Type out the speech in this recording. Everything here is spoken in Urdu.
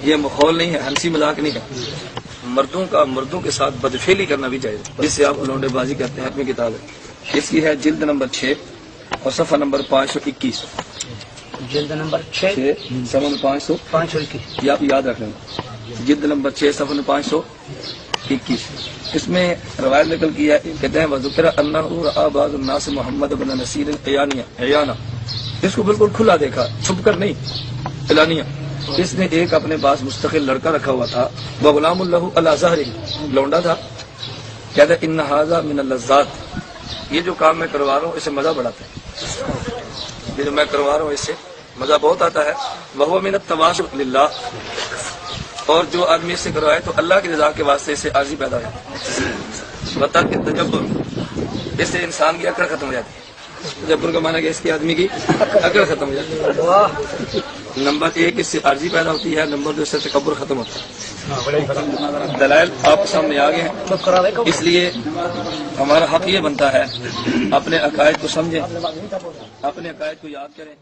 یہ ماحول نہیں ہے، ہنسی مذاق نہیں ہے. مردوں کے ساتھ بدفعلی کرنا بھی چاہیے، جس سے آپ لونڈے بازی کرتے ہیں. اپنی کتاب ہے، اس کی ہے جلد نمبر 6 اور صفحہ نمبر 521. جلد نمبر 6 صفحہ 521. یہ آپ یاد رکھ لیں، جلد نمبر 6 صفحہ 521. اس میں روایت نقل کیا ہے، کہتے ہیں وذکر انہ رأى بعض الناس محمد بن نصیر عیانہ. اس کو بالکل کھلا دیکھا، چھپ کر نہیں، اعلانیہ. اس نے ایک اپنے پاس مستقل لڑکا رکھا ہوا تھا، وغلام له علی ظہرہ، لونڈا تھا. کہتا ہے ان ھذا من اللذات، یہ جو کام میں کروا رہا ہوں اس سے مزہ بڑھاتا ہے، یہ جو میں کروا رہا ہوں اس سے مزہ بہت آتا ہے. وہو من التواضع للہ، اور جو آدمی اس سے کروائے تو اللہ کی رضا کے واسطے اس سے عاجزی پیدا ہو جاتی ہے. بتا کہ تجبر، اس سے انسان کی اکڑ ختم ہو جاتی ہے. تجبر کا معنی کہ اس کی آدمی کی اکڑ ختم ہو جاتی ہے. نمبر 1 اس سے عاجزی پیدا ہوتی ہے، نمبر 2 اس سے تکبر ختم ہوتا ہے. دلائل آپ کے سامنے آ گئے ہیں، اس لیے ہمارا حق یہ بنتا ہے اپنے عقائد کو سمجھیں، اپنے عقائد کو یاد کریں.